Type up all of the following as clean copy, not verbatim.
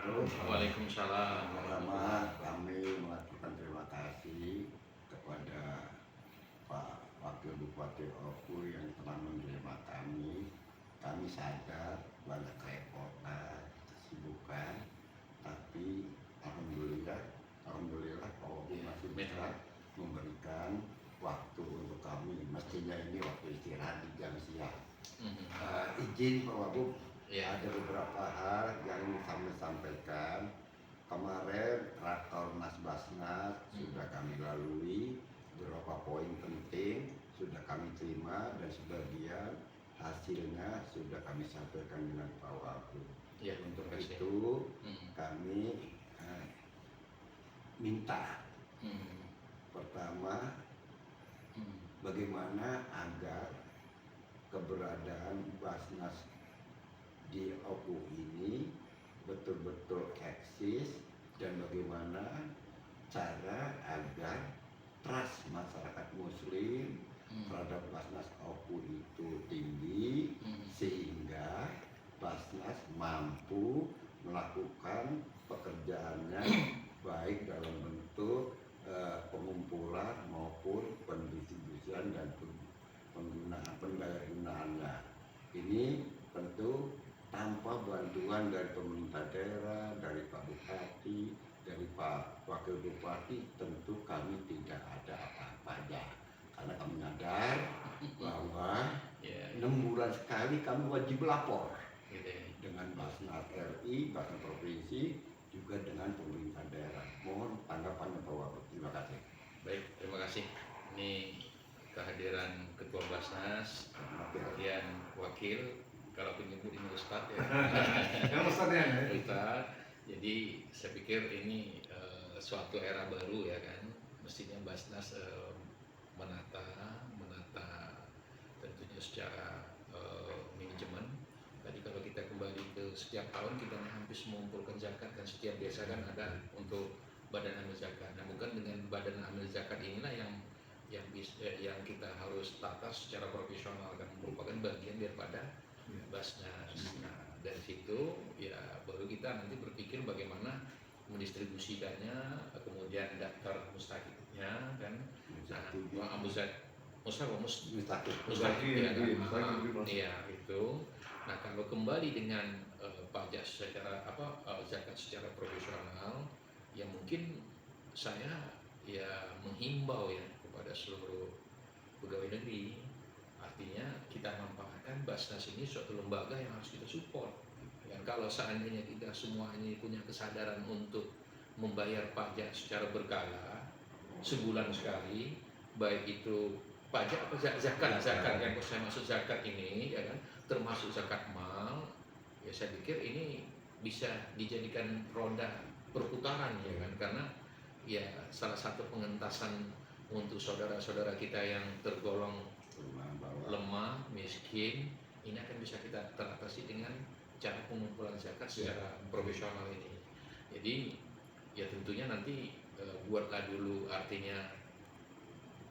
wabarakatuh. Waalaikumsalam. Pertama, kami mengaturkan terima kasih kepada Pak Wakil Bupati Oku yang telah menerima kami. Kami sadar banyak kerepotan, kesibukan, tapi alhamdulillah Pak Oku masih bisa memberikan waktu untuk kami. Mestinya ini waktu istirahat di jam siang. Izin Pak Wagub, ada beberapa hal yang kami sampaikan. Kemarin Rakornas Basnas sudah kami lalui, beberapa poin penting sudah kami terima dan sebagian hasilnya sudah kami sampaikan dengan Pak Wagub. Untuk itu kami minta pertama, bagaimana agar keberadaan Basnas di Oku ini betul-betul eksis dan bagaimana cara agar trust masyarakat Muslim terhadap Basnas Oku itu tinggi sehingga Basnas mampu melakukan pekerjaannya baik dalam bentuk pengumpulan maupun pendistribusian dan pendaya-gunaannya. Ini tentu tanpa bantuan dari pemerintah daerah, dari Pak Bupati, dari Pak Wakil Bupati, tentu kami tidak ada apa-apanya. Karena kami sadar bahwa 6 bulan sekali kami wajib lapor dengan Basnas RI, Basnas Provinsi, juga dengan pemerintah daerah. Mohon tanggapannya Pak Wagub. Terima kasih. Baik, terima kasih. Ini kehadiran Ketua Basnas, kemudian Wakil, kalau penyebut ini Ustadz ya. Yang Ustadznya ya. Ustadz. Jadi saya pikir ini suatu era baru ya kan. Mestinya Basnas menata tentunya secara manajemen. Tadi kalau kita kembali ke setiap tahun kita hampir mengumpulkan zakat kan, setiap desa kan ada untuk badan amil zakat. Nah, bukan dengan badan amil zakat inilah yang kita harus tata secara profesional kan, merupakan bagian daripada Basnas. Nah, dari situ ya baru kita nanti berpikir bagaimana mendistribusikannya, kemudian daftar mustahiknya kan. Nah, iya itu. Nah, kalau kembali dengan pajak secara zakat secara profesional, ya mungkin saya ya menghimbau ya kepada seluruh pegawai negeri, artinya kita manfaatkan Basnas ini suatu lembaga yang harus kita support. Dan kalau seandainya kita semua ini punya kesadaran untuk membayar pajak secara berkala sebulan sekali, baik itu pajak apa zakat yang saya maksud zakat ini ya kan, termasuk zakat mal, ya saya pikir ini bisa dijadikan roda perputaran ya kan, karena ya salah satu pengentasan untuk saudara-saudara kita yang tergolong lemah, miskin, ini akan bisa kita teratasi dengan cara pengumpulan zakat secara profesional ini. Jadi ya tentunya nanti buatlah dulu artinya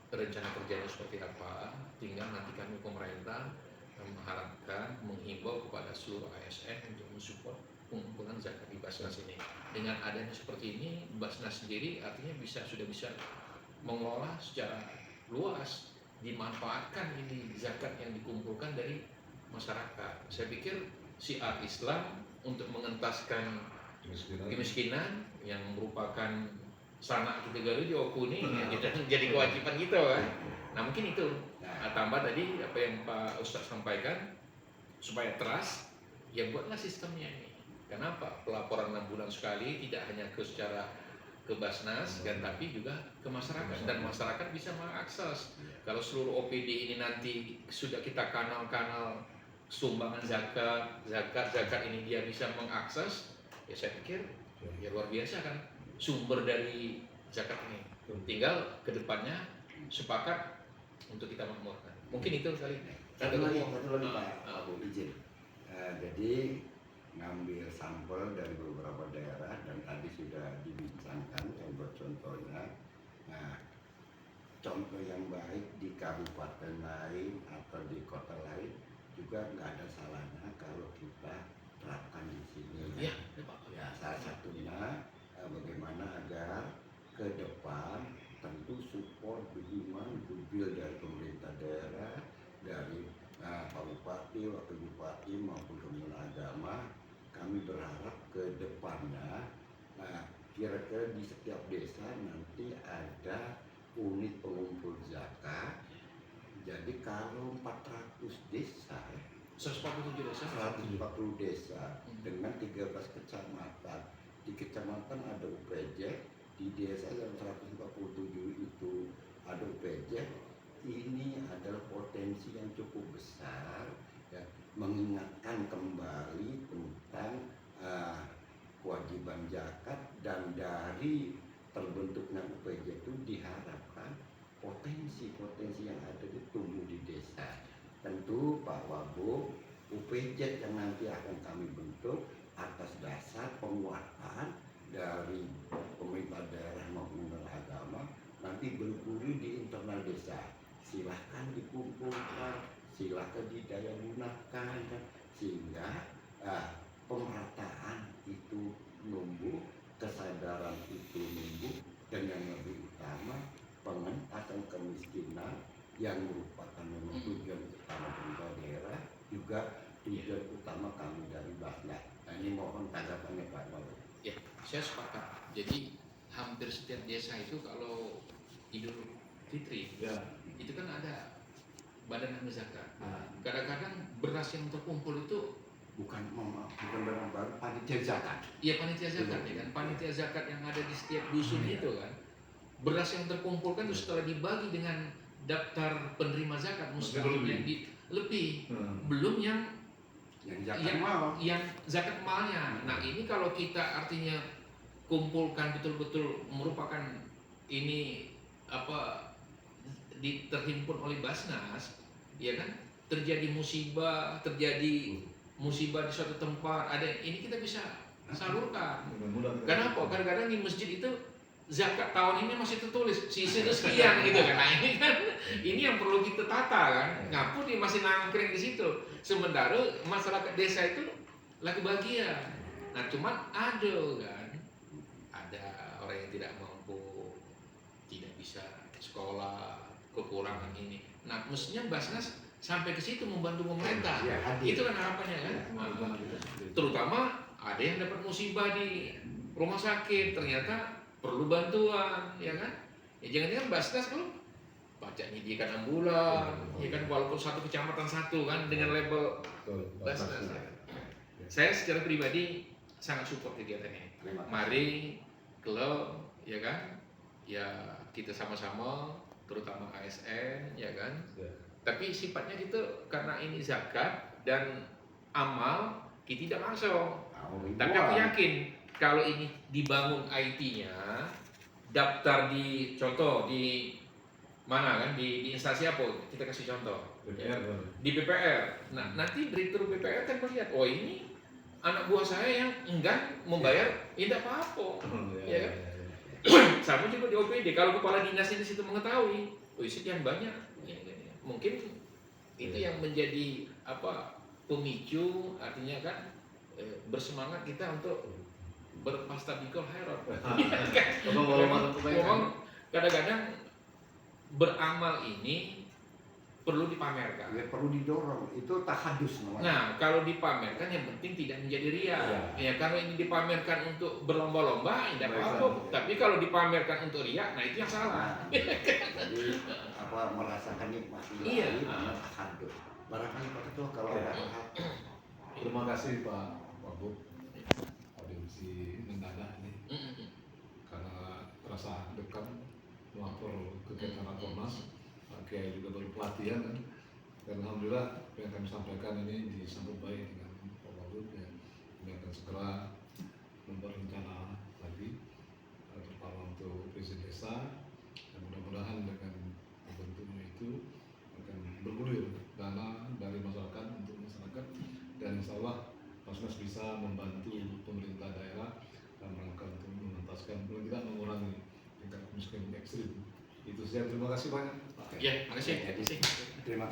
rencana kerjanya seperti apa, tinggal nanti kami pemerintah mengharapkan, menghimbau kepada seluruh ASN untuk mensupport pengumpulan zakat di Basnas ini. Dengan adanya seperti ini, Basnas sendiri artinya sudah bisa mengolah secara luas, dimanfaatkan ini zakat yang dikumpulkan dari masyarakat. Saya pikir syiar Islam untuk mengentaskan kemiskinan yang merupakan sanak kita gali di Oku ini jadi kewajiban kita kan. Nah mungkin itu tambah tadi apa yang Pak Ustadz sampaikan, supaya trust ya buatlah sistemnya ini. Kenapa? Pelaporan 6 bulan sekali, tidak hanya secara ke Basnas dan tapi juga ke masyarakat, dan masyarakat bisa mengakses. Kalau seluruh OPD ini nanti sudah kita kanal sumbangan zakat ini dia bisa mengakses, ya saya pikir ya luar biasa kan sumber dari zakat ini. Tinggal kedepannya sepakat untuk kita makmurkan. Mungkin itu kali. Satu lagi Pak Abu izin. Jadi ngambil sampel dari beberapa daerah dan tadi sudah dibincangkan contoh-contohnya. Nah, contoh yang baik di kabupaten lain atau di kota lain juga nggak ada salahnya kalau kita terapkan di sini. Iya, ya salah ke depannya, nah, kira-kira di setiap desa nanti ada unit pengumpul zakat. Jadi kalau 400 desa, 147 desa. 140 desa dengan 13 kecamatan. Di kecamatan ada UPJ, di desa yang 147 itu ada UPJ. Ini adalah potensi yang cukup besar, ya, mengingatkan kembali tentang kewajiban zakat, dan dari terbentuknya UPJ itu diharapkan potensi-potensi yang ada itu tumbuh di desa. Tentu Pak Wagub, UPJ yang nanti akan kami bentuk atas dasar penguatan dari pemerintah daerah maupun agama, nanti berguru di internal desa. Silahkan dikumpulkan, silahkan didaya gunakan, sehingga pemerataan itu numbuh, kesadaran itu numbuh, dan yang lebih utama pengentasan kemiskinan yang merupakan memang tujuan utama pemerintah daerah, juga tujuan utama kami dari Basnas. Nah, ini mohon tanggapannya Pak Wagub. Ya, saya sepakat. Jadi hampir setiap desa itu kalau Idul Fitri, Ya. itu kan ada badan amil zakat. Kadang-kadang beras yang terkumpul itu bukan barang baru, panitia zakat. ya panitia zakat ya kan, panitia zakat yang ada di setiap dusun itu kan, beras yang terkumpul kan itu setelah dibagi dengan daftar penerima zakat mustahil yang lebih, belum yang zakat malnya. Nah ini kalau kita artinya kumpulkan betul-betul merupakan ini apa terhimpun oleh Basnas, ya kan, terjadi musibah di suatu tempat, ada ini kita bisa salurkan. Kenapa? Kadang-kadang di masjid itu zakat tahun ini masih tertulis sisi itu sekian gitu kan. Nah ini kan ini yang perlu kita tata kan. Ngapun dia masih nangkring di situ. Sementara masyarakat desa itu lagi bahagia. Nah cuman ada kan, ada orang yang tidak mampu, tidak bisa sekolah, kekurangan ini. Nah mestinya Basnas sampai ke situ membantu pemerintah. Itu kan harapannya kan. Terutama ada yang dapat musibah di rumah sakit, ternyata perlu bantuan, ya kan? Ya jangan-jangan Basnas kalau pajak menyediakan ambulan, ya kan, walaupun satu kecamatan satu kan dengan label Basnas. Saya secara pribadi sangat support kegiatan ini. Mari klub, ya kan? Ya kita sama-sama, terutama ASN, ya kan? Tapi sifatnya gitu karena ini zakat dan amal, kita tidak langsung. Tapi aku yakin kalau ini dibangun IT-nya, daftar di contoh di mana kan, di instansi apa, kita kasih contoh BPR, ya, di BPR. Nah nanti direktur BPR kan melihat, oh ini anak buah saya yang enggan membayar, tidak apa-apa, ya kan? Sama juga di OPD, kalau kepala dinas di situ mengetahui, oh sekian banyak, ya, mungkin itu yang menjadi apa pemicu, artinya kan bersemangat kita untuk berpastabikul khairat. Memang kadang-kadang beramal ini perlu dipamerkan. Ya, perlu didorong, itu tahadus namanya. Nah, kalau dipamerkan yang penting tidak menjadi ria. Ya, kalau ini dipamerkan untuk berlomba-lomba, tidak apa-apa. Tapi kalau dipamerkan untuk ria, nah itu yang salah. Jadi apa merasakan nikmat ilahi, tahadus. Barangkali Pak Ketua kalau ada hal. Terima kasih Pak Wagub, audiensi mendadak ini, karena rasa dekat melapor kegiatan Rakornas, Pak Kiai juga baru pelatihan kan, dan alhamdulillah yang kami sampaikan ini disambut baik dengan Pak Wagub, ya. Kami akan segera membuat rencana lagi, terutama untuk prinsip desa, dan mudah-mudahan dengan bentuknya itu akan bergulir dana dari masyarakat untuk masyarakat, dan insya Allah Basnas bisa membantu pemerintah daerah dalam rangka untuk mengentaskan, paling tidak mengurangi tingkat miskin ekstrim. Itu saja, terima kasih banyak. Ya, makasih.